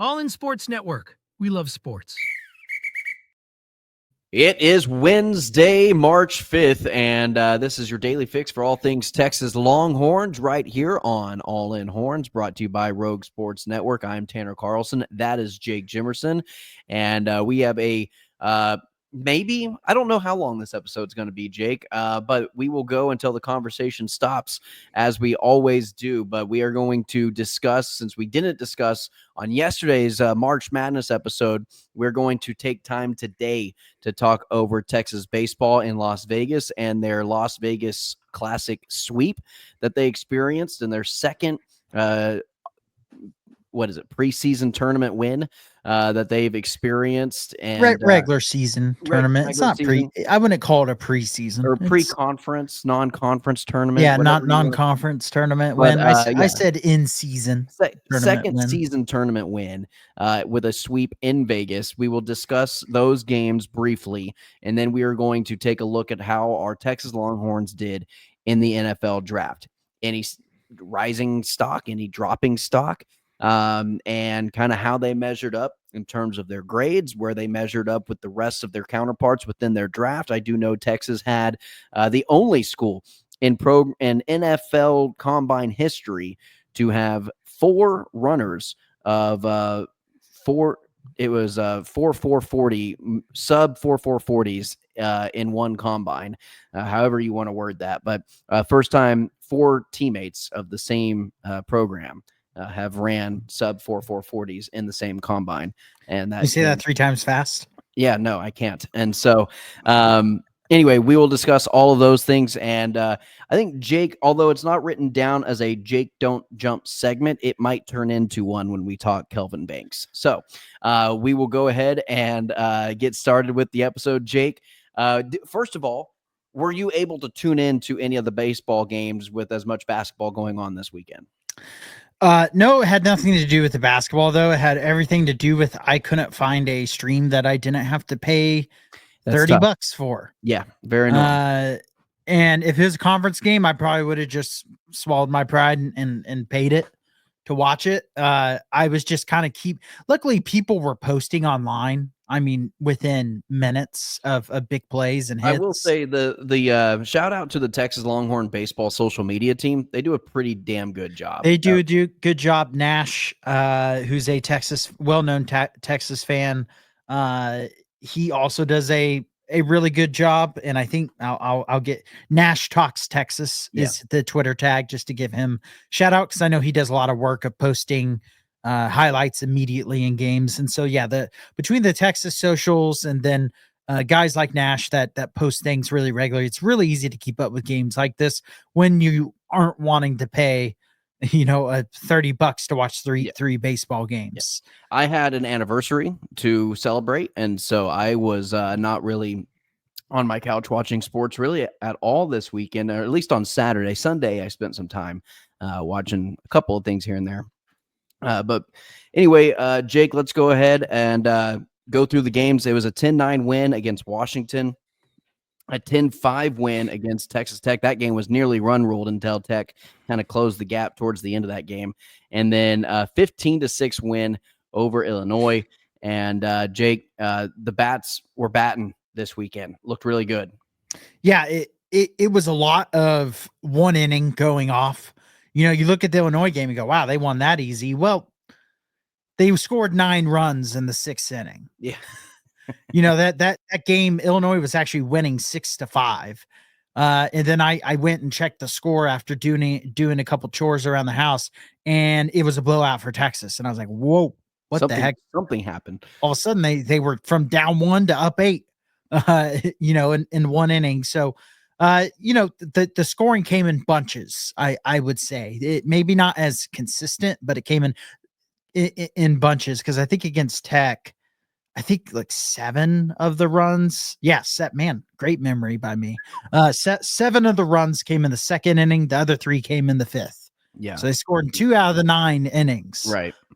All in Sports Network. We love sports. It is Wednesday, March 5th, and this is your daily fix for all things Texas Longhorns right here on All In Horns, brought to you by Rogue Sports Network. I'm Tanner Carlson. That is Jake Jimerson, and we have a maybe, I don't know how long this episode is going to be, Jake, but we will go until the conversation stops, as we always do. But we are going to discuss, since we didn't discuss on yesterday's March Madness episode, we're going to take time today to talk over Texas baseball in Las Vegas and their Las Vegas Classic sweep that they experienced in their second preseason tournament win that they've experienced, and regular season tournament. It's not season. I wouldn't call it a preseason Or pre-conference, non-conference tournament. Yeah, not non-conference tournament win. I said in-season second win. Season tournament win with a sweep in Vegas. We will discuss those games briefly, and then we are going to take a look at how our Texas Longhorns did in the NFL draft. Any rising stock, any dropping stock, and kind of how they measured up in terms of their grades, where they measured up with the rest of their counterparts within their draft. I do know Texas had the only school in NFL combine history to have four runners of four 4.40 sub 4.40s in one combine, however you want to word that. But first time four teammates of the same program have ran sub 4.40s in the same combine. And that you say that 3 times fast? Yeah, no, I can't. And so anyway, we will discuss all of those things. And I think Jake, although it's not written down as a Jake Don't Jump segment, it might turn into one when we talk Kelvin Banks. So we will go ahead and get started with the episode. Jake, first of all, were you able to tune in to any of the baseball games with as much basketball going on this weekend? No, it had nothing to do with the basketball, though. It had everything to do with I couldn't find a stream that I didn't have to pay $30 for. Yeah, very nice. And if it was a conference game, I probably would have just swallowed my pride and paid it to watch it. I was just kind of luckily people were posting online. I mean, within minutes of big plays and hits. I will say the shout out to the Texas Longhorn baseball social media team. They do a pretty damn good job. They do good job. Nash, who's a well-known Texas fan, he also does a really good job. And I think I'll get Nash Talks Texas is the Twitter tag, just to give him shout out, because I know he does a lot of work of posting highlights immediately in games. And so between the Texas socials and then guys like Nash that post things really regularly, it's really easy to keep up with games like this when you aren't wanting to pay $30 to watch three baseball games. I had an anniversary to celebrate, and so I was not really on my couch watching sports really at all this weekend, or at least on Saturday. Sunday I spent some time watching a couple of things here and there. But anyway, Jake, let's go ahead and go through the games. It was a 10-9 win against Washington, a 10-5 win against Texas Tech. That game was nearly run ruled until Tech kind of closed the gap towards the end of that game. And then 15-6 win over Illinois. And Jake, the bats were batting this weekend. Looked really good. Yeah, it was a lot of one inning going off. You look at the Illinois game and go, wow, they won that easy. Well, they scored 9 runs in the 6th inning. Yeah. that game, Illinois was actually winning 6-5. And then I went and checked the score after doing a couple chores around the house, and it was a blowout for Texas. And I was like, whoa, the heck? Something happened. All of a sudden they were from down 1 to up 8, in one inning. So, the scoring came in bunches. I would say it maybe not as consistent, but it came in bunches. Cause I think against Tech, I think like 7 of the runs. Yes, great memory by me. 7 of the runs came in the 2nd inning. The other 3 came in the 5th. Yeah. So they scored 2 out of the 9 innings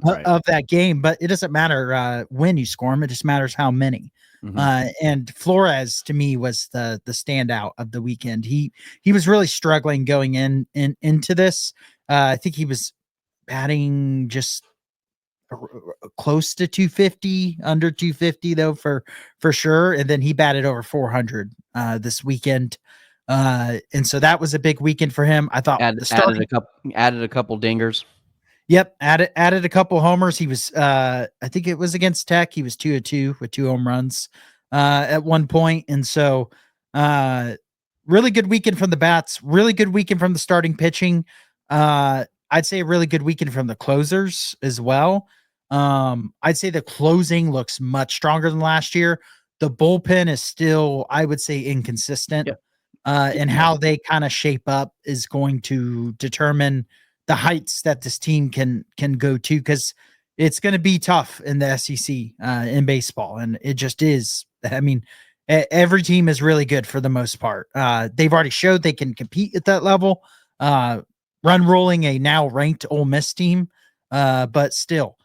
of that game, but it doesn't matter when you score them. It just matters how many. Mm-hmm. And Flores to me was the standout of the weekend. He was really struggling going into this. I think he was batting just close to 250, under 250 though for sure. And then he batted over 400 this weekend. And so that was a big weekend for him. I thought the starting added a couple dingers. Yep, added a couple homers. He was I think it was against Tech. He was 2-2 with 2 home runs at one point. And so really good weekend from the bats, really good weekend from the starting pitching. I'd say a really good weekend from the closers as well. I'd say the closing looks much stronger than last year. The bullpen is still, I would say, inconsistent. Yep. And how they kind of shape up is going to determine the heights that this team can go to, because it's going to be tough in the SEC in baseball, and it just is. I mean, every team is really good for the most part. They've already showed they can compete at that level. Run rolling a now ranked Ole Miss team, but still,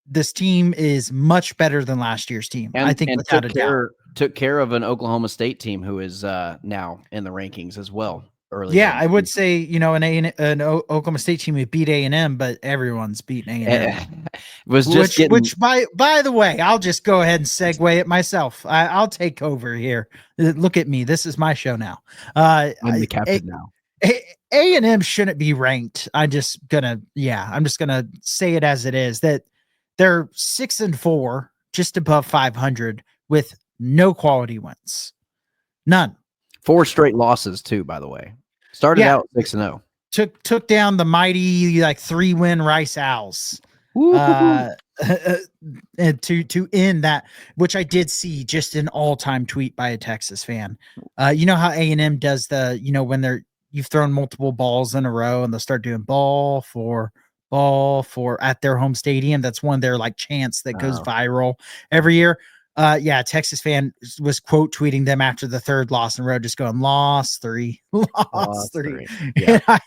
this team is much better than last year's team. I think without a doubt. Took care of an Oklahoma State team who is now in the rankings as well. Yeah, I would say, an Oklahoma State team would beat A&M, but everyone's beating A&M. Which by the way, I'll just go ahead and segue it myself. I'll take over here. Look at me. This is my show now. I'm the captain now. A&M shouldn't be ranked. I'm just gonna say it as it is, that they're 6-4, just above 500 with no quality wins. None. 4 straight losses too, by the way. Started out 6-0. Took down the mighty 3-win Rice Owls. To end that, which I did see just an all-time tweet by a Texas fan. You know how A&M does when you've thrown multiple balls in a row and they'll start doing ball for at their home stadium. That's one of their chants that goes viral every year. Texas fan was quote tweeting them after the 3rd loss in a row, just going loss 3. Yeah.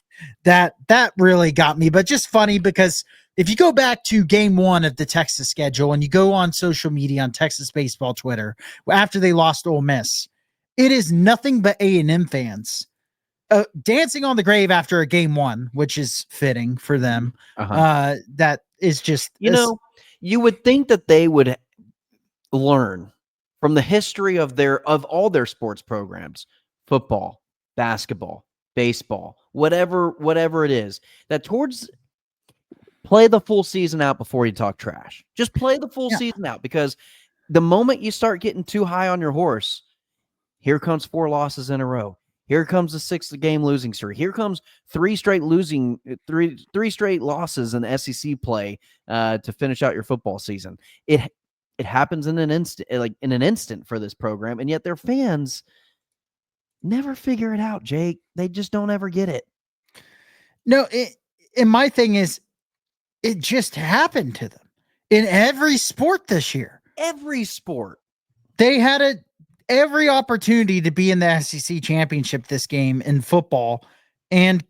That really got me, but just funny, because if you go back to game 1 of the Texas schedule and you go on social media on Texas baseball Twitter after they lost Ole Miss, it is nothing but A&M fans dancing on the grave after a game 1, which is fitting for them. That is just, you would think that they would learn from the history of all their sports programs, football, basketball, baseball, whatever it is, that play the full season out before you talk trash. Just play the full season out, because the moment you start getting too high on your horse, here comes 4 losses in a row. Here comes a 6-game losing streak. Here comes 3 straight losses in SEC play to finish out your football season. It happens in an instant for this program, and yet their fans never figure it out, Jake. They just don't ever get it. No, and my thing is, it just happened to them in every sport this year. Every sport. They had every opportunity to be in the SEC championship this game in football, and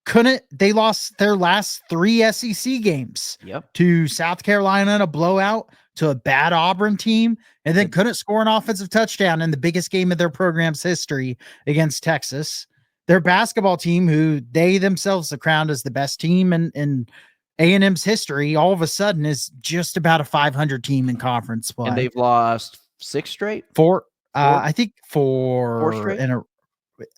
couldn't. They lost their last 3 SEC games to South Carolina in a blowout, to a bad Auburn team, and then couldn't score an offensive touchdown in the biggest game of their program's history against Texas. Their basketball team, who they themselves have crowned as the best team in A&M's history, all of a sudden is just about a 500 team in conference play. And they've lost 6 straight? 4. I think 4 straight? in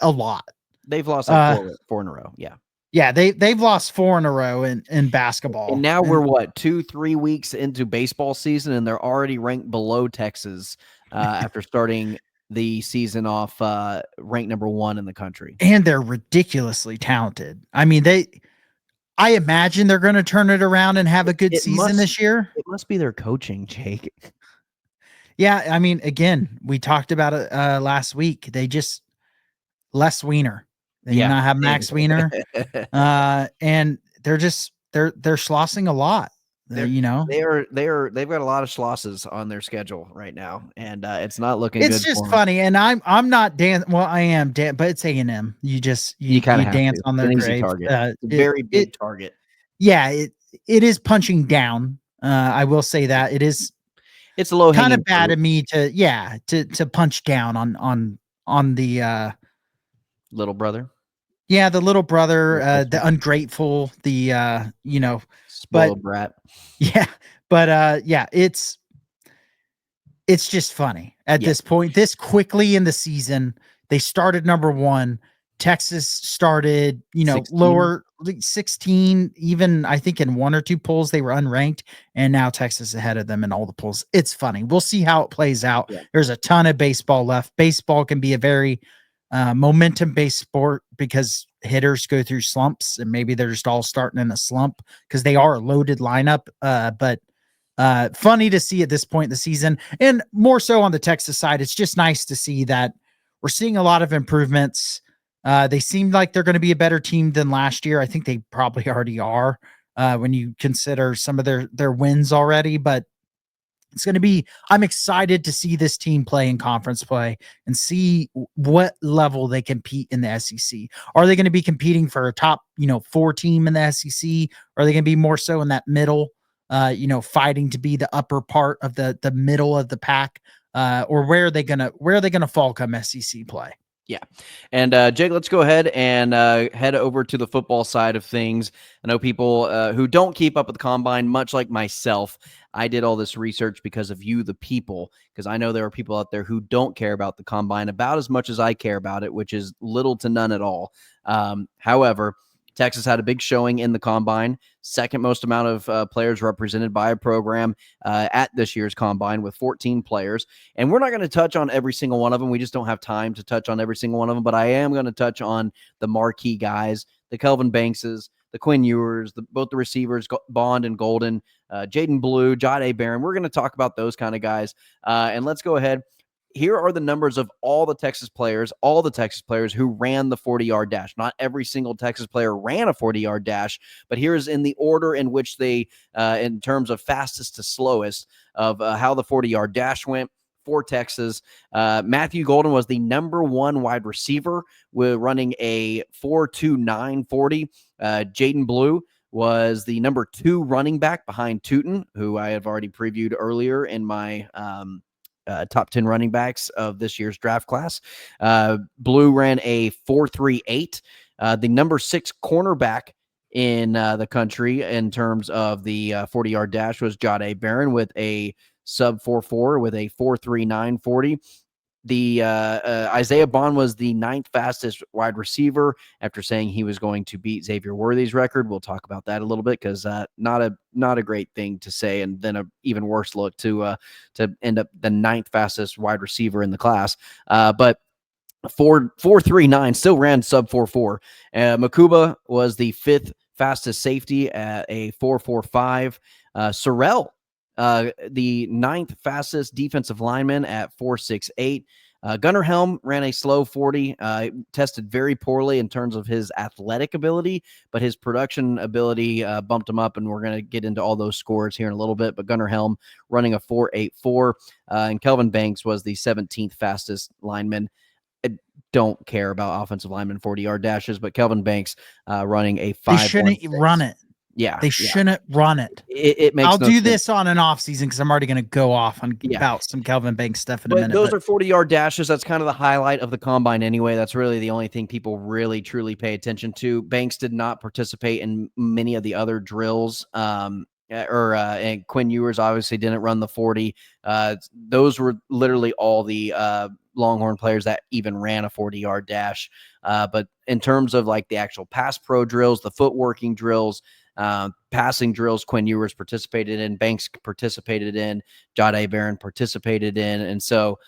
a lot. They've lost 4 in a row. Yeah. Yeah, they've lost 4 in a row in basketball. And now we're 2-3 weeks into baseball season, and they're already ranked below Texas after starting the season off ranked number 1 in the country. And they're ridiculously talented. I mean, I imagine they're going to turn it around and have a good season this year. It must be their coaching, Jake. Yeah, I mean, again, we talked about it last week. They just Les Wiener. They do not have Max Wiener, and they're schlossing a lot. They've got a lot of schlosses on their schedule right now, and it's not looking good. It's just funny, and I'm not dancing. Well, I am but it's A&M. You kind of dance on their grave. Target. It's a very big target. Yeah, it is punching down. I will say that it is. It's a low kind of bad of me to punch down on the little brother. Yeah, the little brother, the ungrateful, the But Spoiled brat. yeah, but yeah, it's just funny at Yeah. this point. This quickly in the season, they started number 1. Texas started, 16. lower, like 16, even I think in 1 or 2 polls they were unranked, and now Texas ahead of them in all the polls. It's funny. We'll see how it plays out. Yeah. There's a ton of baseball left. Baseball can be a very momentum-based sport because hitters go through slumps, and maybe they're just all starting in a slump because they are a loaded lineup. But funny to see at this point in the season, and more so on the Texas side. It's just nice to see that we're seeing a lot of improvements. They seem like they're going to be a better team than last year. I think they probably already are when you consider some of their wins already. But it's going to be, I'm excited to see this team play in conference play and see what level they compete in the SEC. Are they going to be competing for a top, 4 team in the SEC? Are they going to be more so in that middle, fighting to be the upper part of the middle of the pack? Or where are they going to fall come SEC play? Yeah. And Jake, let's go ahead and head over to the football side of things. I know people who don't keep up with the combine, much like myself. I did all this research because of you, the people, because I know there are people out there who don't care about the combine about as much as I care about it, which is little to none at all. However, Texas had a big showing in the combine, second most amount of players represented by a program at this year's combine with 14 players. And we're not going to touch on every single one of them. We just don't have time to touch on every single one of them. But I am going to touch on the marquee guys, the Kelvin Bankses, the Quinn Ewers, both the receivers, Bond and Golden, Jaden Blue, Jahdae Barron. We're going to talk about those kind of guys. And let's go ahead. Here are the numbers of all the Texas players who ran the 40-yard dash. Not every single Texas player ran a 40-yard dash, but here's in the order in which they, in terms of fastest to slowest, of how the 40-yard dash went for Texas. Matthew Golden was the number 1 wide receiver with running a 4.29 40. Jaden Blue was the number 2 running back behind Tootin, who I have already previewed earlier in my top 10 running backs of this year's draft class. Blue ran a 4.38. The number 6 cornerback in the country in terms of the 40-yard dash was Jahdae Barron with a sub 4.4 with a 4.39 40. The Isaiah Bond was the 9th fastest wide receiver after saying he was going to beat Xavier Worthy's record. We'll talk about that a little bit because not a great thing to say, and then an even worse look to end up the 9th fastest wide receiver in the class. But 4.39 still ran sub 4.4. Makuba was the 5th fastest safety at a 4.45. Sorrell, the 9th fastest defensive lineman at 4.68. Gunnar Helm ran a slow 40, tested very poorly in terms of his athletic ability, but his production ability bumped him up, and we're going to get into all those scores here in a little bit. But Gunnar Helm running a 4.84, and Kelvin Banks was the 17th fastest lineman. I don't care about offensive lineman 40-yard dashes, but Kelvin Banks running a 5.16. They shouldn't run it. Yeah. They shouldn't run it. It makes I'll no do sense. this on an off season because I'm already going to go off on about some Kelvin Banks stuff in a minute. Those are 40-yard dashes. That's kind of the highlight of the combine anyway. That's really the only thing people really, truly pay attention to. Banks did not participate in many of the other drills. And Quinn Ewers obviously didn't run the 40. Those were literally all the Longhorn players that even ran a 40-yard dash. But in terms of like the actual pass pro drills, the footworking drills, passing drills, Quinn Ewers participated in, Banks participated in, Jahdae Barron participated in. And so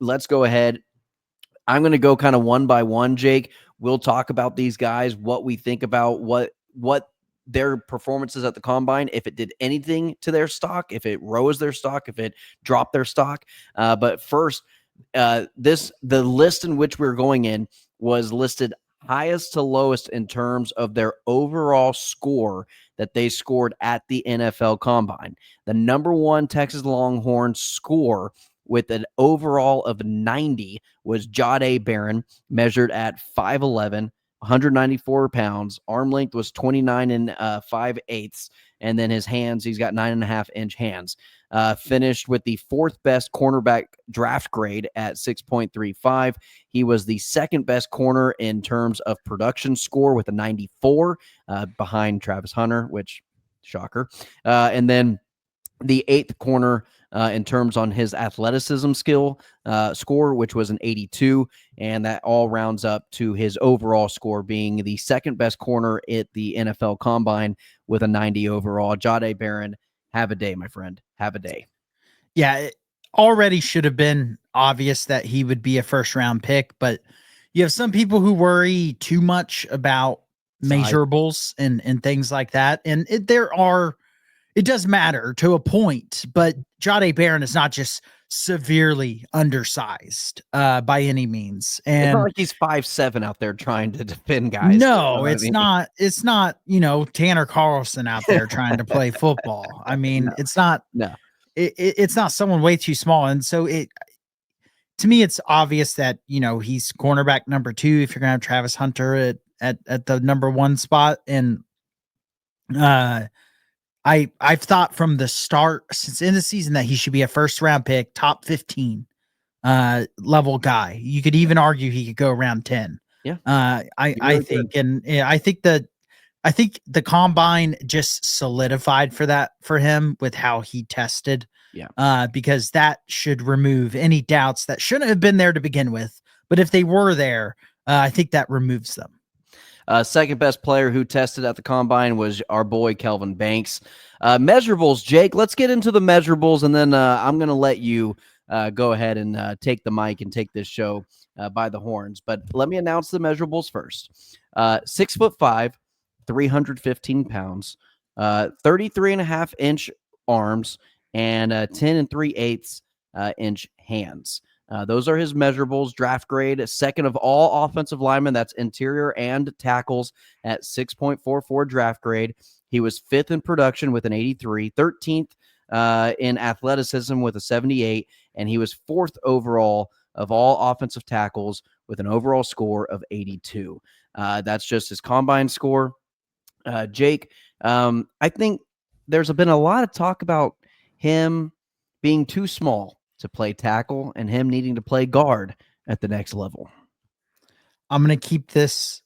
let's go ahead. I'm going to go kind of one by one, Jake. We'll talk about these guys, what we think about what their performances at the combine, if it did anything to their stock, if it rose their stock, if it dropped their stock. But first, the list in which we're going in was listed highest to lowest in terms of their overall score that they scored at the NFL Combine. The number 1 Texas Longhorns score with an overall of 90 was Jahdae Barron, measured at 5'11", 194 pounds. Arm length was 29 and 5/8, and then his hands, he's got 9.5-inch hands. Finished with the 4th best cornerback draft grade at 6.35. He was the 2nd best corner in terms of production score with a 94, behind Travis Hunter, which Shocker. And then the 8th corner in terms on his athleticism score, which was an 82. And that all rounds up to his overall score being the second best corner at the NFL Combine with a 90 overall. Jahdae Barron, have a day, my friend. Have a day. Yeah, it already should have been obvious that he would be a first-round pick, but you have some people who worry too much about measurables and things like that. And it does matter to a point, but Jahdae Barron is not just severely undersized by any means. It's not And like he's 5'7" out there trying to defend guys. no, it's not. It's not, Tanner Carlson out there trying to play football. I mean, No. it's not. No. It's not someone way too small. And so to me, it's obvious that, he's cornerback number 2 if you're going to have Travis Hunter at the number 1 spot. And I've thought from the start since in the season that he should be a first round pick, top 15 level guy. You could even argue he could go around 10. Yeah. I think, and I think the combine just solidified for him with how he tested. Yeah. Because that should remove any doubts that shouldn't have been there to begin with. But if they were there, I think that removes them. Second best player who tested at the combine was our boy Kelvin Banks. Measurables, Jake. Let's get into the measurables, and then I'm going to let you go ahead and take the mic and take this show by the horns. But let me announce the measurables first. 6'5", 315 pounds, 33.5-inch arms, and 10 3/8 inch hands. Those are his measurables. Draft grade, second of all offensive linemen. That's interior and tackles at 6.44 draft grade. He was 5th in production with an 83, 13th in athleticism with a 78, and he was 4th overall of all offensive tackles with an overall score of 82. That's just his combine score. Jake, I think there's been a lot of talk about him being too small to play tackle and him needing to play guard at the next level. I'm going to keep this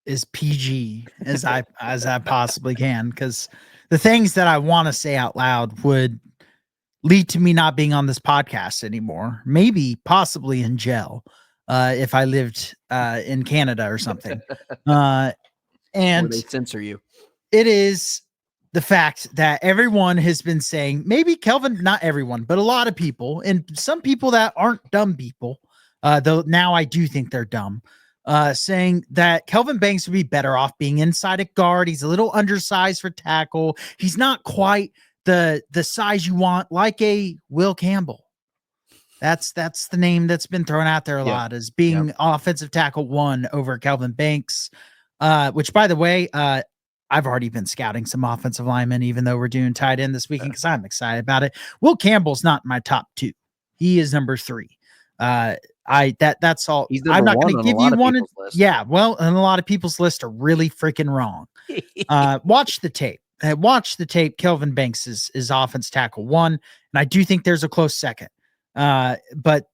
as PG as I possibly can, because the things that I want to say out loud would lead to me not being on this podcast anymore. Maybe possibly in jail if I lived in Canada or something. And where they censor you. It is the fact that everyone has been saying, maybe Kelvin, not everyone, but a lot of people, and some people that aren't dumb people, though now I do think they're dumb, saying that Kelvin Banks would be better off being inside at guard. He's a little undersized for tackle. He's not quite the size you want, like a Will Campbell. That's the name that's been thrown out there a lot as being offensive tackle 1 over Kelvin Banks, which, by the way, I've already been scouting some offensive linemen, even though we're doing tight end this weekend, because I'm excited about it. Will Campbell's not in my top 2. He is number 3. That's all. I'm not going to give you one. Yeah. Well, and a lot of people's lists are really freaking wrong. Watch the tape. Watch the tape. Kelvin Banks is offense tackle 1. And I do think there's a close second. But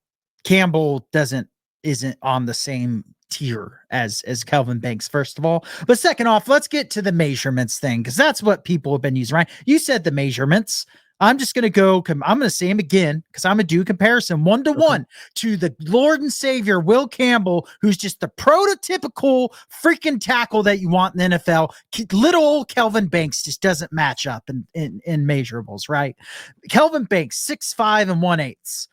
Campbell isn't on the same tier as Kelvin Banks, first of all. But second off, let's get to the measurements thing, because that's what people have been using, right? You said the measurements. I'm just going to go, I'm going to say him again, because I'm going to do a comparison 1-to-1 to the Lord and Savior, Will Campbell, who's just the prototypical freaking tackle that you want in the NFL. Little old Kelvin Banks just doesn't match up in measurables, right? Kelvin Banks, 6'5" and 1/8.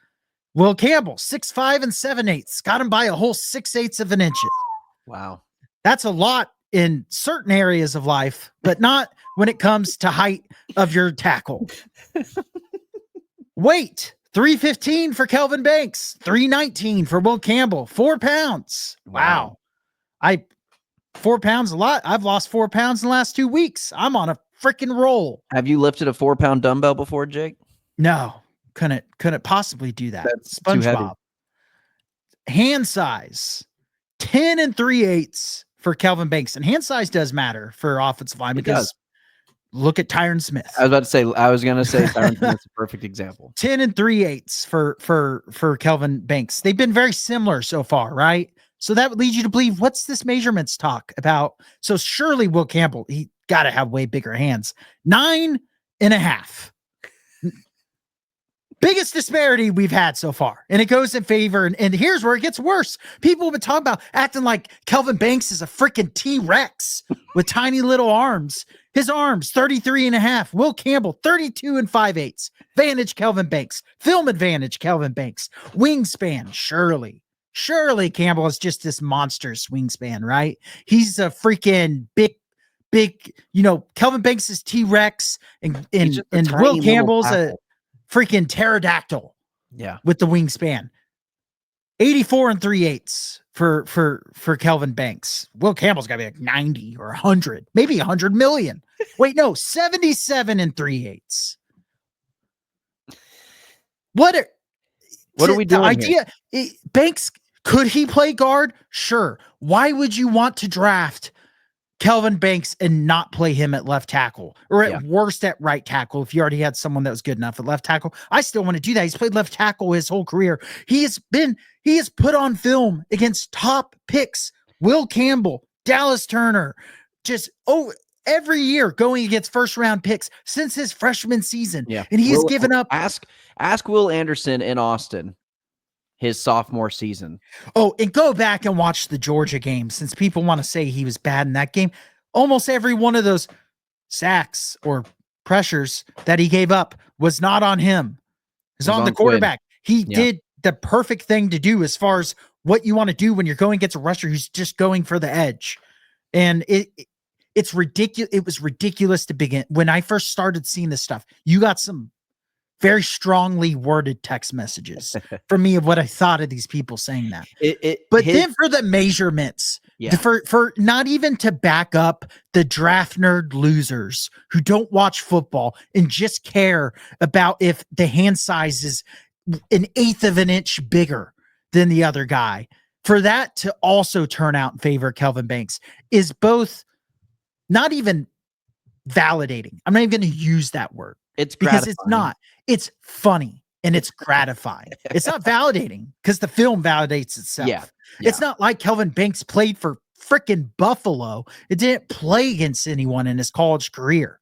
Will Campbell, 6'5" and 7/8. Got him by a whole 6/8 of an inch. Wow. That's a lot in certain areas of life, but not when it comes to height of your tackle. Weight, 315 for Kelvin Banks, 319 for Will Campbell, 4 pounds. Wow. 4 pounds a lot. I've lost 4 pounds in the last 2 weeks. I'm on a freaking roll. Have you lifted a 4-pound dumbbell before, Jake? No. Couldn't possibly do that. That's too heavy. Hand size, 10 3/8 for Kelvin Banks. And hand size does matter for offensive line, because look at Tyron Smith. I was going to say Tyron Smith's a perfect example. 10 3/8 for Kelvin Banks. They've been very similar so far, right? So that would lead you to believe, what's this measurements talk about? So surely Will Campbell, got to have way bigger hands. 9.5. Biggest disparity we've had so far. And it goes in favor. And here's where it gets worse. People have been talking about acting like Kelvin Banks is a freaking T-Rex with tiny little arms. His arms, 33.5. Will Campbell, 32 5/8. Advantage, Kelvin Banks. Film advantage, Kelvin Banks. Wingspan, Surely Campbell is just this monstrous wingspan, right? He's a freaking big, Kelvin Banks is T-Rex and Will Campbell's a freaking pterodactyl. Yeah. With the wingspan. 84 3/8 for Kelvin Banks. Will Campbell's got to be like 90 or 100, maybe 100 million. Wait, no, 77 3/8. What are we doing? The idea, Banks, could he play guard? Sure. Why would you want to draft Kelvin Banks and not play him at left tackle, or at worst at right tackle if you already had someone that was good enough at left tackle? I still want to do that. He's played left tackle his whole career. He has put on film against top picks, Will Campbell, Dallas Turner, every year going against first round picks since his freshman season. Yeah. And he has given up. Ask Will Anderson in Austin his sophomore season. Oh, and go back and watch the Georgia game, since people want to say he was bad in that game. Almost every one of those sacks or pressures that he gave up was not on him. It was on the quarterback. He did the perfect thing to do as far as what you want to do when you're going against a rusher who's just going for the edge. And it's ridiculous. It was ridiculous to begin. When I first started seeing this stuff, you got some very strongly worded text messages from me of what I thought of these people saying that. Then for the measurements, for not even to back up the draft nerd losers who don't watch football and just care about if the hand size is 1/8 of an inch bigger than the other guy, for that to also turn out in favor of Kelvin Banks is both not even validating. I'm not even going to use that word. It's because it's not. It's funny and it's gratifying. It's not validating because the film validates itself. Yeah. It's not like Kelvin Banks played for freaking Buffalo. It didn't play against anyone in his college career.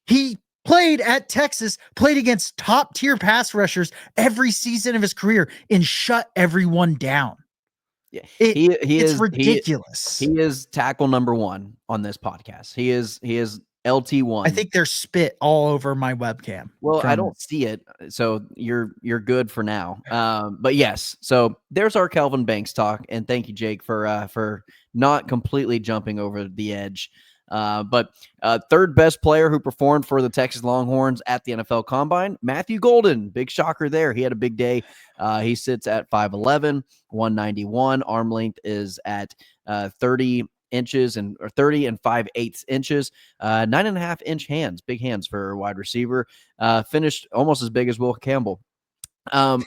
He played at Texas, played against top tier pass rushers every season of his career and shut everyone down. Yeah, it's ridiculous. He is tackle number 1 on this podcast. He is LT1. I think there's spit all over my webcam. Well, I don't see it, so you're good for now. But yes, so there's our Kelvin Banks talk, and thank you, Jake, for not completely jumping over the edge. But third best player who performed for the Texas Longhorns at the NFL Combine, Matthew Golden. Big shocker there. He had a big day. He sits at 5'11", 191. Arm length is at 30 inches and 30 5/8 inches, 9.5 inch hands, big hands for a wide receiver. Finished almost as big as Will Campbell.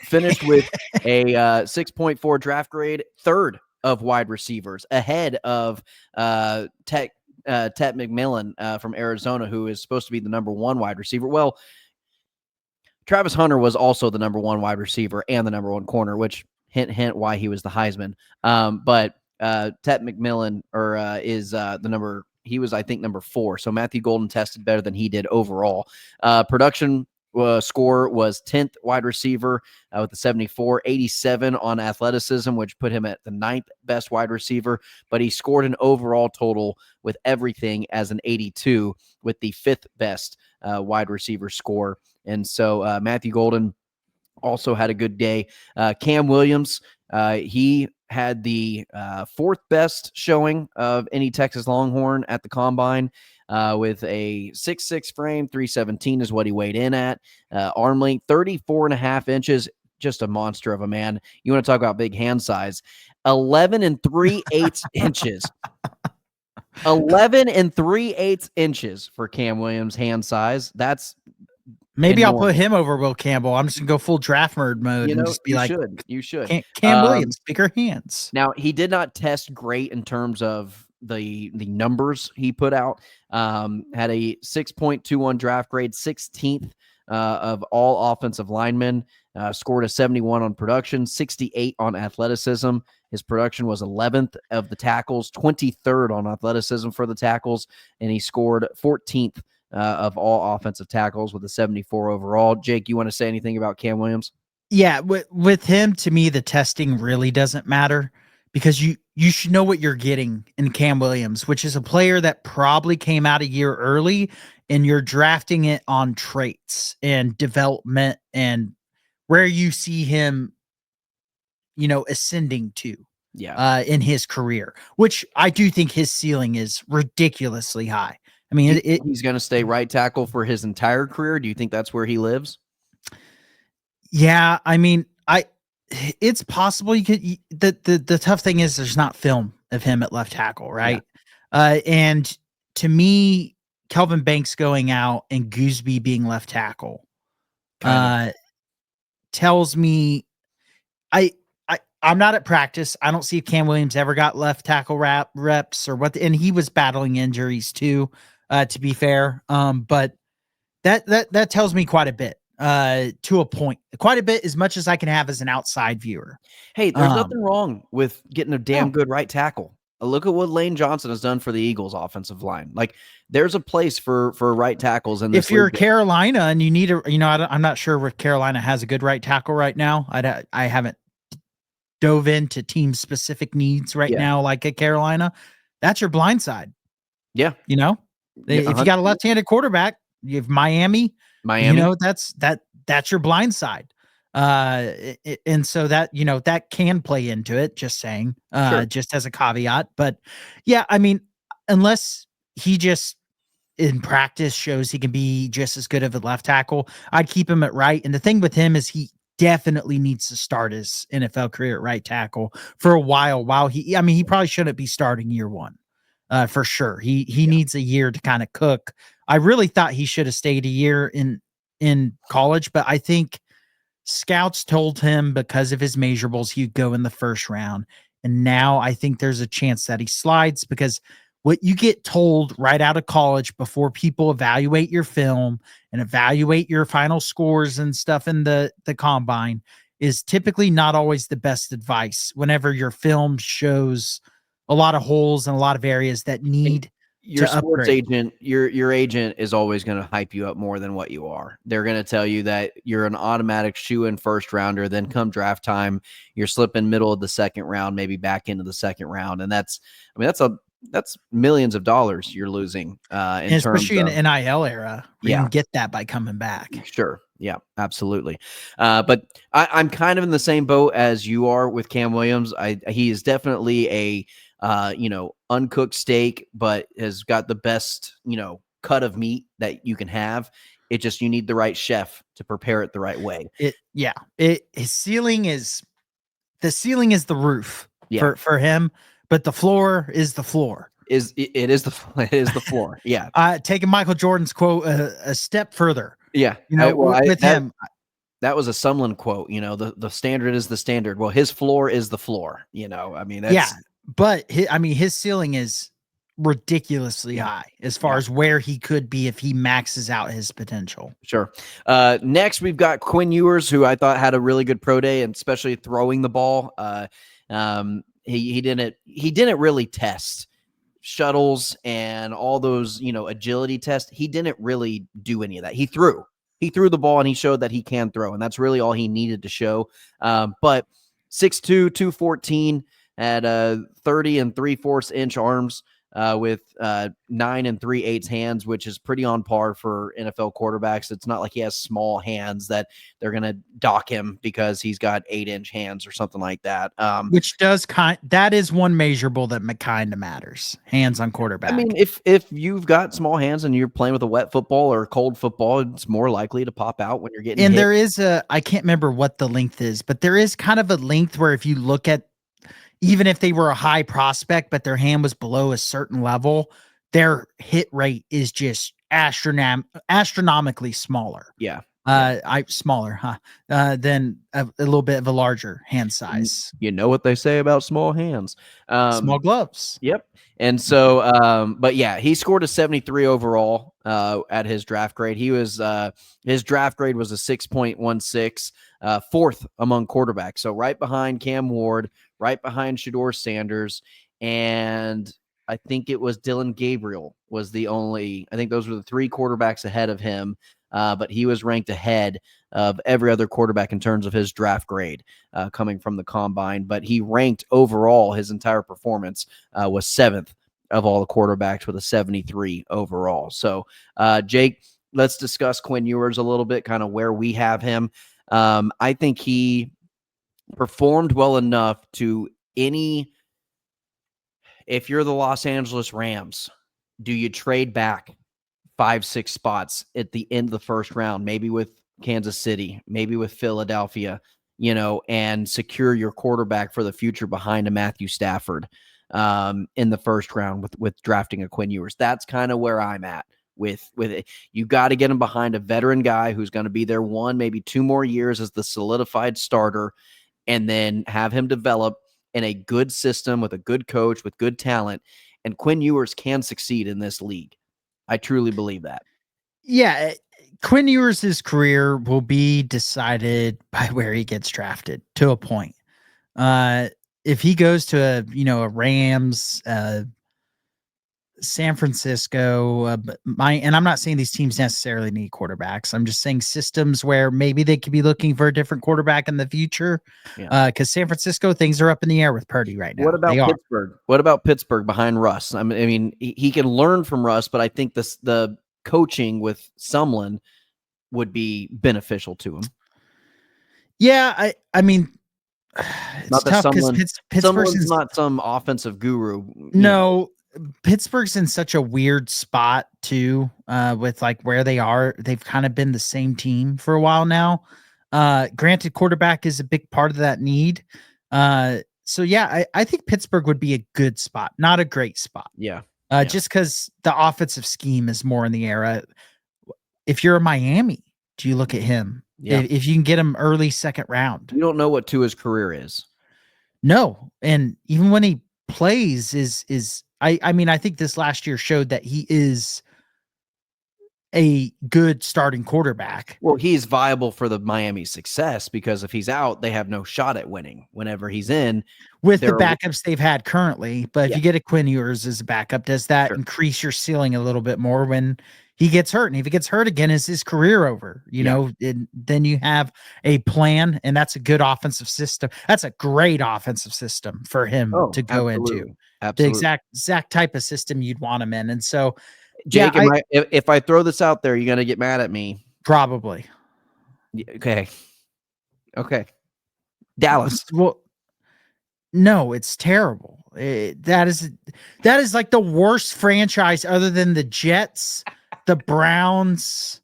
Finished with a 6.4 draft grade, third of wide receivers, ahead of Tet McMillan from Arizona, who is supposed to be the number 1 wide receiver. Well, Travis Hunter was also the number 1 wide receiver and the number 1 corner, which hint why he was the Heisman. But Tet McMillan is the number. He was, I think, number 4. So Matthew Golden tested better than he did overall. Production score was 10th wide receiver with a 74, 87 on athleticism, which put him at the 9th best wide receiver. But he scored an overall total with everything as an 82, with the 5th best wide receiver score. And so Matthew Golden also had a good day. Cam Williams, he had the 4th best showing of any Texas Longhorn at the Combine, with a 6'6" frame, 317 is what he weighed in at. Arm length, 34.5 inches, just a monster of a man. You want to talk about big hand size, 11 3/8 inches. 11 3/8 inches for Cam Williams hand size. That's maybe enormous. I'll put him over Will Campbell. I'm just gonna go full draft nerd mode and just be you should. Cam Williams, bigger hands. Now, he did not test great in terms of the numbers he put out. Had a 6.21 draft grade, 16th of all offensive linemen. Scored a 71 on production, 68 on athleticism. His production was 11th of the tackles, 23rd on athleticism for the tackles, and he scored 14th of all offensive tackles with a 74 overall. Jake, you want to say anything about Cam Williams? Yeah, with him, to me, the testing really doesn't matter because you should know what you're getting in Cam Williams, which is a player that probably came out a year early, and you're drafting it on traits and development and where you see him, ascending to Yeah. in his career, which I do think his ceiling is ridiculously high. I mean, He's going to stay right tackle for his entire career. Do you think that's where he lives? yeah, I mean, it's possible you could. The tough thing is there's not film of him at left tackle, right? And to me, Kelvin Banks going out and Gooseby being left tackle tells me I'm not at practice. I don't see if Cam Williams ever got left tackle reps or what, and he was battling injuries too, to be fair. But that tells me quite a bit, to a point, quite a bit, as much as I can have as an outside viewer. Hey, there's nothing wrong with getting a damn good right tackle. Look at what Lane Johnson has done for the Eagles offensive line. Like, there's a place for right tackles in this. If you're Carolina and you need I'm not sure if Carolina has a good right tackle right now. I haven't dove into team specific needs right now, like at Carolina. That's your blind side. Yeah. If you got a left-handed quarterback, you have Miami, that's your blind side. And so that, that can play into it, just saying, just as a caveat. But yeah, I mean, unless he just in practice shows he can be just as good of a left tackle, I'd keep him at right. And the thing with him is he definitely needs to start his NFL career at right tackle for a while he probably shouldn't be starting year one. For sure. He needs a year to kind of cook. I really thought he should have stayed a year in college, but I think scouts told him because of his measurables, he'd go in the first round. And now I think there's a chance that he slides, because what you get told right out of college before people evaluate your film and evaluate your final scores and stuff in the combine is typically not always the best advice whenever your film shows a lot of holes and a lot of areas that need your to sports upgrade. agent, your agent is always going to hype you up more than what you are. They're going to tell you that you're an automatic shoe-in first rounder. Then come draft time, you're slipping middle of the second round, maybe back into the second round. And that's millions of dollars you're losing. Especially in the NIL era, you can get that by coming back. Sure. Yeah, absolutely. But I'm kind of in the same boat as you are with Cam Williams. He is definitely a uncooked steak, but has got the best, cut of meat that you can have. It just, you need the right chef to prepare it the right way. His ceiling is the roof for him, but the floor is the floor. It is the floor. Yeah. Taking Michael Jordan's quote a step further. Yeah. With him. That was a Sumlin quote, the standard is the standard. Well, his floor is the floor, but his ceiling is ridiculously high as far as where he could be if he maxes out his potential. Sure. Next, we've got Quinn Ewers, who I thought had a really good pro day, and especially throwing the ball. He didn't really test shuttles and all those, agility tests. He didn't really do any of that. He threw the ball and he showed that he can throw, and that's really all he needed to show. But 6'2", 214 at 30 3/4 inch arms, with 9 3/8 hands, which is pretty on par for NFL quarterbacks. It's not like he has small hands that they're going to dock him because he's got 8-inch hands or something like that. Which that is one measurable that kind of matters. Hands on quarterback. I mean, if you've got small hands and you're playing with a wet football or a cold football, it's more likely to pop out when you're getting hit. There is I can't remember what the length is, but there is kind of a length where if you look at, even if they were a high prospect, but their hand was below a certain level, their hit rate is just astronomically smaller. Yeah. I smaller, huh? Than a little bit of a larger hand size. You know what they say about small hands. Small gloves. Yep. And so, but yeah, he scored a 73 overall at his draft grade. His draft grade was a 6.16, fourth among quarterbacks. So right behind Cam Ward, right behind Shador Sanders, and I think it was Dylan Gabriel was the only. I think those were the three quarterbacks ahead of him. But he was ranked ahead of every other quarterback in terms of his draft grade coming from the combine. But he ranked overall, his entire performance was seventh of all the quarterbacks with a 73 overall. So, Jake, let's discuss Quinn Ewers a little bit, kind of where we have him. I think he performed well enough to if you're the Los Angeles Rams, do you trade back 5-6 spots at the end of the first round, maybe with Kansas City, maybe with Philadelphia, and secure your quarterback for the future behind a Matthew Stafford in the first round with drafting a Quinn Ewers? That's kind of where I'm at with it. You got to get him behind a veteran guy who's going to be there 1, maybe 2 more years as the solidified starter, and then have him develop in a good system with a good coach with good talent. And Quinn Ewers can succeed in this league. I truly believe that. Yeah, Quinn Ewers' career will be decided by where he gets drafted to a point. If he goes to a Rams, San Francisco, and I'm not saying these teams necessarily need quarterbacks. I'm just saying systems where maybe they could be looking for a different quarterback in the future. Yeah. Because San Francisco, things are up in the air with Purdy right now. What about Pittsburgh? What about Pittsburgh behind Russ? I mean, he can learn from Russ, but I think the coaching with Sumlin would be beneficial to him. Yeah, I mean, it's tough because Pittsburgh's not some offensive guru. No, Pittsburgh's in such a weird spot too, with like where they are. They've kind of been the same team for a while now. Granted, quarterback is a big part of that need. So yeah, I think Pittsburgh would be a good spot, not a great spot. Yeah. Just because the offensive scheme is more in the era. If you're a Miami, do you look at him? Yeah. If you can get him early second round. You don't know what Tua's career is. No. And even when he plays I mean, I think this last year showed that he is a good starting quarterback. Well, he's viable for the Miami success because if he's out, they have no shot at winning. Whenever he's in, with the backups they've had currently. But if you get a Quinn Ewers as a backup, does that increase your ceiling a little bit more when he gets hurt? And if he gets hurt again, is his career over? Then you have a plan, and that's a good offensive system. That's a great offensive system for him to go into. Absolutely. The exact type of system you'd want him in. And so, Jake, if I throw this out there, you're going to get mad at me. Probably. Okay. Dallas. Well, no, it's terrible. That is like the worst franchise other than the Jets, the Browns,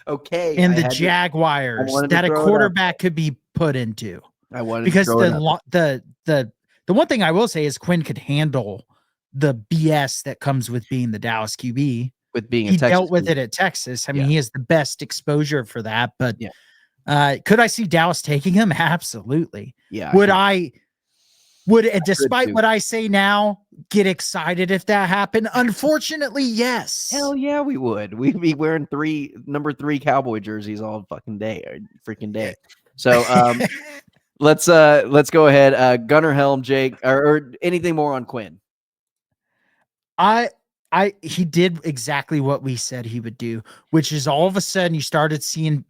and the Jaguars that a quarterback could be put into. I wanted because to throw the one thing I will say is Quinn could handle the BS that comes with being the Dallas QB. With being he dealt with it at Texas. I mean, he has the best exposure for that. But could I see Dallas taking him? Absolutely. Yeah. Despite what I say now, get excited if that happened? Unfortunately, yes. Hell yeah, we would. We'd be wearing number 3 Cowboy jerseys all freaking day. So let's go ahead. Gunnar Helm, Jake, or anything more on Quinn? He did exactly what we said he would do, which is all of a sudden you started seeing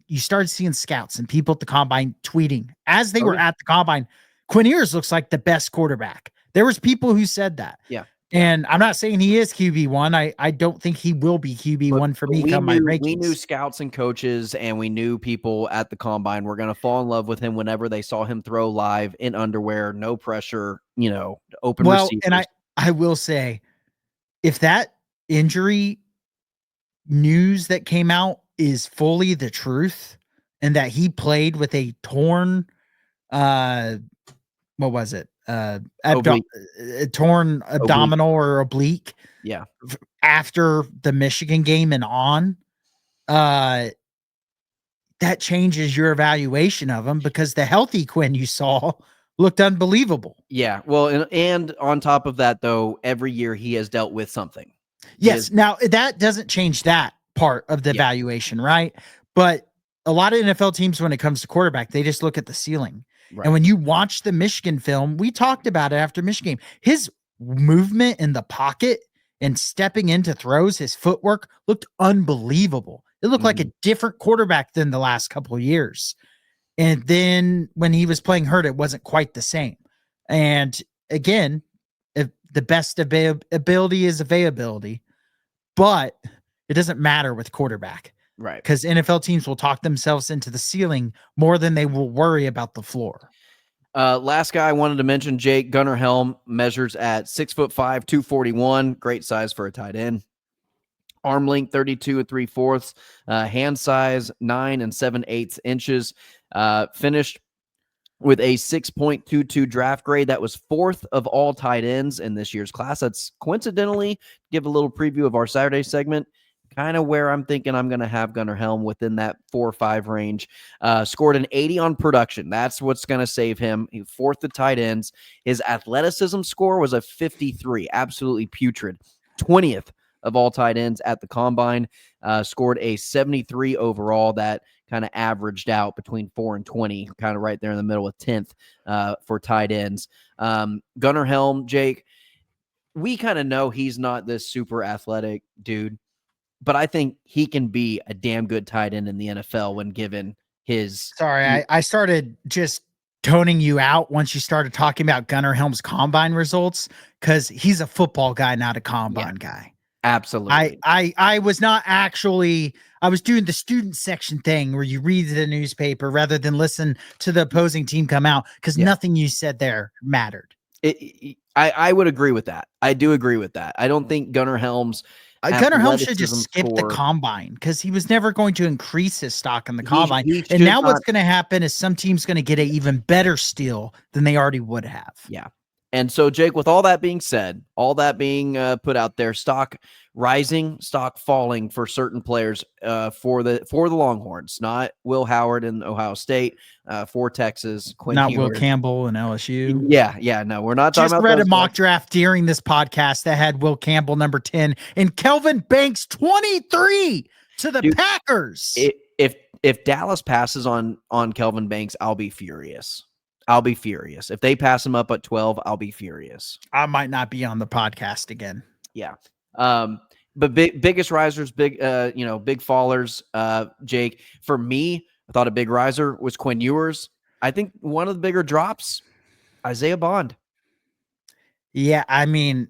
scouts and people at the combine tweeting as they were at the combine. Quinn Ewers looks like the best quarterback. There was people who said that. Yeah. And I'm not saying he is QB1. I don't think he will be QB1 for me. We knew scouts and coaches, and we knew people at the combine were going to fall in love with him whenever they saw him throw live in underwear, no pressure, open receivers. And I will say, if that injury news that came out is fully the truth, and that he played with a torn, what was it? Torn abdominal or oblique. Yeah. After the Michigan game and on, that changes your evaluation of him because the healthy Quinn you saw looked unbelievable. Yeah. Well, and on top of that, though, every year he has dealt with something. Yes. Now that doesn't change that part of the evaluation, right? But a lot of NFL teams, when it comes to quarterback, they just look at the ceiling. Right. And when you watch the Michigan film, we talked about it after Michigan game. His movement in the pocket and stepping into throws, his footwork looked unbelievable. It looked like a different quarterback than the last couple of years. And then when he was playing hurt, it wasn't quite the same. And again, if the best ability is availability, but it doesn't matter with quarterback. Right. Because NFL teams will talk themselves into the ceiling more than they will worry about the floor. Last guy I wanted to mention, Jake Gunnar Helm, measures at 6'5", 241. Great size for a tight end. Arm length 32 3/4, hand size 9 7/8 inches. Finished with a 6.22 draft grade. That was 4th of all tight ends in this year's class. That's coincidentally, give a little preview of our Saturday segment, kind of where I'm thinking I'm going to have Gunnar Helm within that 4 or 5 range. Scored an 80 on production. That's what's going to save him. 4th to tight ends. His athleticism score was a 53. Absolutely putrid. 20th of all tight ends at the combine. Scored a 73 overall. That kind of averaged out between 4 and 20, kind of right there in the middle of 10th for tight ends. Gunnar Helm, Jake, we kind of know he's not this super athletic dude, but I think he can be a damn good tight end in the NFL when given his. Sorry, I started just toning you out once you started talking about Gunnar Helm's combine results because he's a football guy, not a combine guy. Absolutely. I was not actually, I was doing the student section thing where you read the newspaper rather than listen to the opposing team come out because nothing you said there mattered. I would agree with that. I do agree with that. I don't think Gunnar Helm's Gunnar Helm should just skip the combine because he was never going to increase his stock in the combine. And now what's going to happen is some team's going to get an even better steal than they already would have. Yeah. And so, Jake, with all that being said, all that being put out there, stock rising, stock falling for certain players for the Longhorns, not Will Howard in Ohio State, for Texas, Quinn not Ewers. Will Campbell and LSU. Yeah, no, we're not talking about. Just read a mock draft during this podcast that had Will Campbell number 10 and Kelvin Banks 23 to the Packers. If Dallas passes on Kelvin Banks, I'll be furious. If they pass him up at 12, I'll be furious. I might not be on the podcast again. Yeah. But biggest risers, big fallers, Jake. For me, I thought a big riser was Quinn Ewers. I think one of the bigger drops, Isaiah Bond. Yeah, I mean,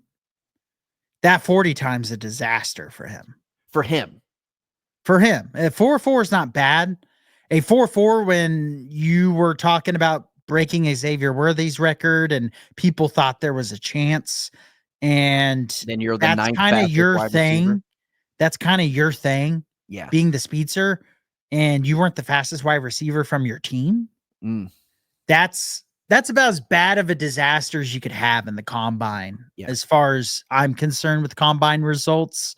that 40 times a disaster for him. For him. A 4.4 is not bad. A 4.4 when you were talking about breaking Xavier Worthy's record and people thought there was a chance. And then you're the that's kind of your thing. Receiver. That's kind of your thing. Yeah. Being the speedster and you weren't the fastest wide receiver from your team. That's about as bad of a disaster as you could have in the combine. Yeah. As far as I'm concerned with combine results.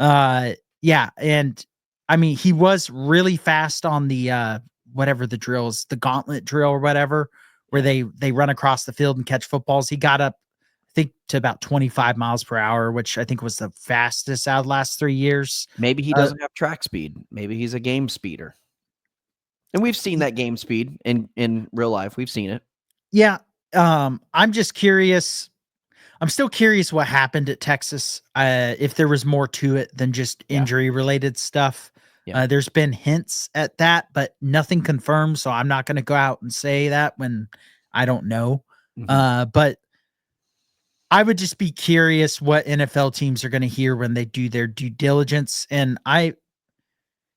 Yeah. And I mean, he was really fast on the, whatever the drills, the gauntlet drill or whatever, where they run across the field and catch footballs. He got up, I think, to about 25 miles per hour, which I think was the fastest out of the last 3 years. Maybe he doesn't have track speed. Maybe he's a game speeder. And we've seen that game speed in real life. We've seen it. Yeah. I'm just curious. I'm still curious what happened at Texas. If there was more to it than just injury related stuff. Yeah. There's been hints at that, but nothing confirmed. So I'm not going to go out and say that when I don't know. But I would just be curious what NFL teams are going to hear when they do their due diligence. And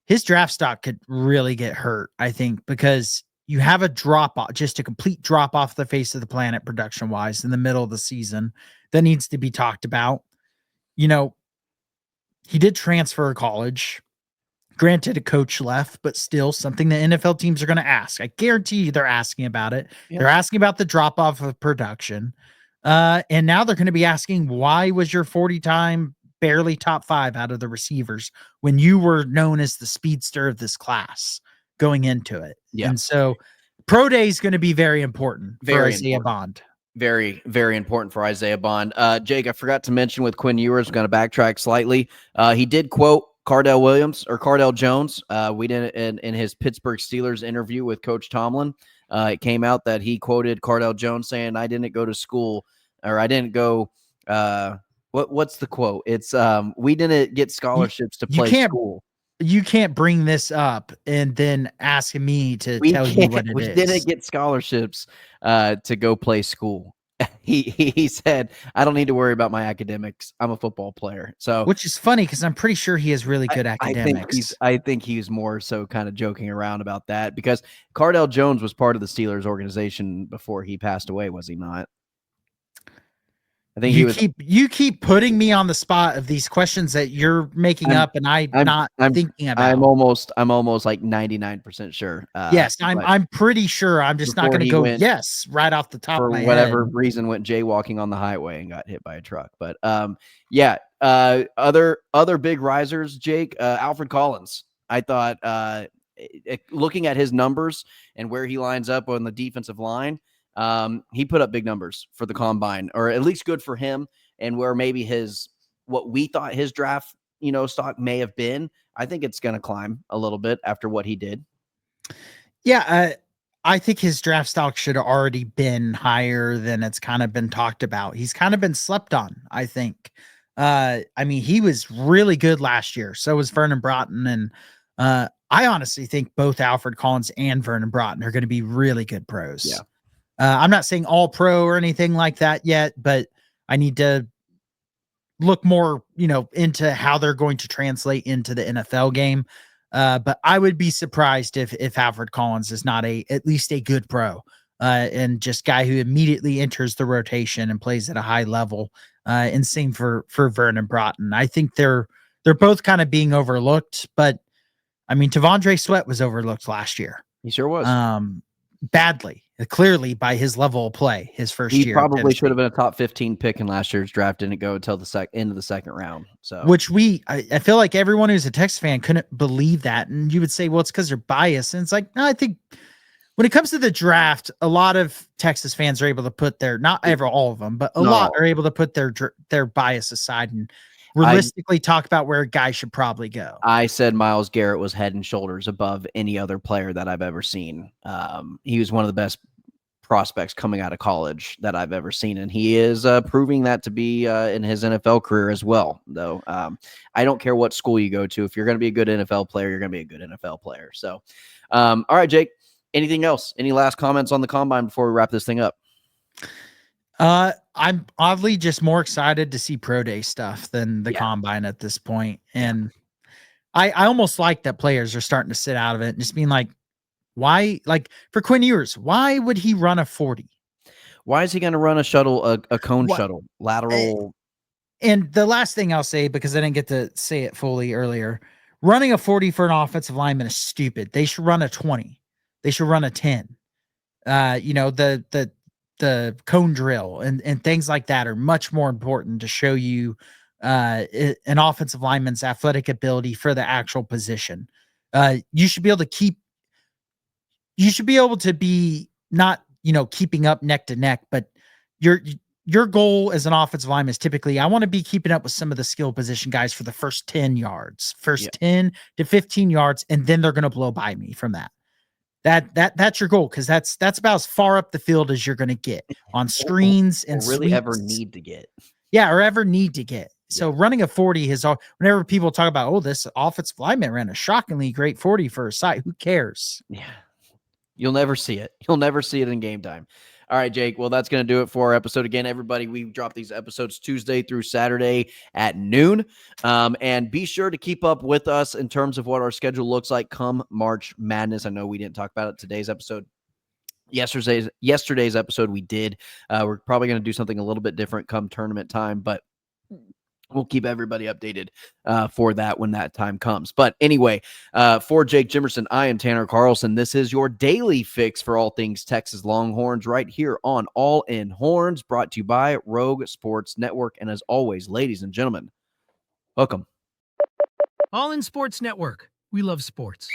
his draft stock could really get hurt, I think, because you have a drop off, just a complete drop off the face of the planet production wise in the middle of the season that needs to be talked about. You know, he did transfer to college. Granted, a coach left, but still something that NFL teams are going to ask. I guarantee you they're asking about it. Yeah. They're asking about the drop off of production. And now they're going to be asking, why was your 40-time barely top 5 out of the receivers when you were known as the speedster of this class? going into it. Yeah. And so pro day is going to be very important for Very Isaiah important. Bond. Very, very important for Isaiah Bond. Jake, I forgot to mention with Quinn Ewers, going to backtrack slightly. He did quote Cardell Jones. We didn't in his Pittsburgh Steelers interview with Coach Tomlin. It came out that he quoted Cardell Jones saying, "I didn't go to school, or I didn't go." What's the quote? It's we didn't get scholarships to You play can't school. you can't bring this up and then ask me to tell you what it We is. didn't get scholarships to go play school. He said, "I don't need to worry about my academics. I'm a football player." So, Which is funny because I'm pretty sure he has really good academics. I think he's more so kind of joking around about that because Cardell Jones was part of the Steelers organization before he passed away, was he not? I think he was. You keep putting me on the spot of these questions that you're making up and I'm not thinking about. I'm almost like 99% sure. Yes, but I'm pretty sure. I'm just not before going to he go went- yes right off the top for of my whatever head. reason went jaywalking on the highway and got hit by a truck. But yeah, other big risers, Jake, Alfred Collins. I thought looking at his numbers and where he lines up on the defensive line, he put up big numbers for the combine, or at least good for him. And where maybe what we thought his draft, stock may have been, I think it's going to climb a little bit after what he did. Yeah, I think his draft stock should have already been higher than it's kind of been talked about. He's kind of been slept on, I think. I mean, he was really good last year. So was Vernon Broughton. And I honestly think both Alfred Collins and Vernon Broughton are going to be really good pros. Yeah. I'm not saying all pro or anything like that yet, but I need to look more, into how they're going to translate into the NFL game. But I would be surprised if Alfred Collins is not at least a good pro, and just guy who immediately enters the rotation and plays at a high level. And same for Vernon Broughton. I think they're both kind of being overlooked, but I mean, Tavondre Sweat was overlooked last year. He sure was. Badly, clearly by his level of play, his first year. He probably should have been a top 15 pick in last year's draft. Didn't go until the end of the second round. So, which I feel like everyone who's a Texas fan couldn't believe that. And you would say, well, it's because they're biased. And it's like, no, I think when it comes to the draft, a lot of Texas fans are able to put not all of them, but a lot are able to put their bias aside and realistically talk about where a guy should probably go. I said Myles Garrett was head and shoulders above any other player that I've ever seen. He was one of the best prospects coming out of college that I've ever seen, and he is proving that to be in his NFL career as well. Though I don't care what school you go to, if you're going to be a good NFL player, you're going to be a good NFL player. So, all right, Jake. Anything else? Any last comments on the combine before we wrap this thing up? I'm oddly just more excited to see pro day stuff than the combine at this point. And I almost like that players are starting to sit out of it and just being like, why, like for Quinn Ewers, why would he run a 40? Why is he going to run a shuttle, a cone shuttle, lateral? And the last thing I'll say, because I didn't get to say it fully earlier, running a 40 for an offensive lineman is stupid. They should run a 20. They should run a 10. The cone drill and things like that are much more important to show you an offensive lineman's athletic ability for the actual position. You should be able to be not, keeping up neck to neck, but your goal as an offensive lineman is typically, I want to be keeping up with some of the skill position guys for the first 10 yards, 10 to 15 yards, and then they're going to blow by me from that. That's your goal, because that's about as far up the field as you're going to get on screens and really sweeps. ever need to get. Yeah, or ever need to get. So running a 40 is all. Whenever people talk about, oh, this offensive lineman ran a shockingly great 40 for a site, who cares? Yeah, you'll never see it. You'll never see it in game time. All right, Jake. Well, that's going to do it for our episode. Again, everybody, we drop these episodes Tuesday through Saturday at noon. And be sure to keep up with us in terms of what our schedule looks like come March Madness. I know we didn't talk about it today's episode. Yesterday's episode, we did. We're probably going to do something a little bit different come tournament time, but we'll keep everybody updated for that when that time comes. But anyway, for Jake Jimerson, I am Tanner Carlson. This is your daily fix for all things Texas Longhorns right here on All In Horns, brought to you by Rogue Sports Network. And as always, ladies and gentlemen, welcome. All in Sports Network. We love sports.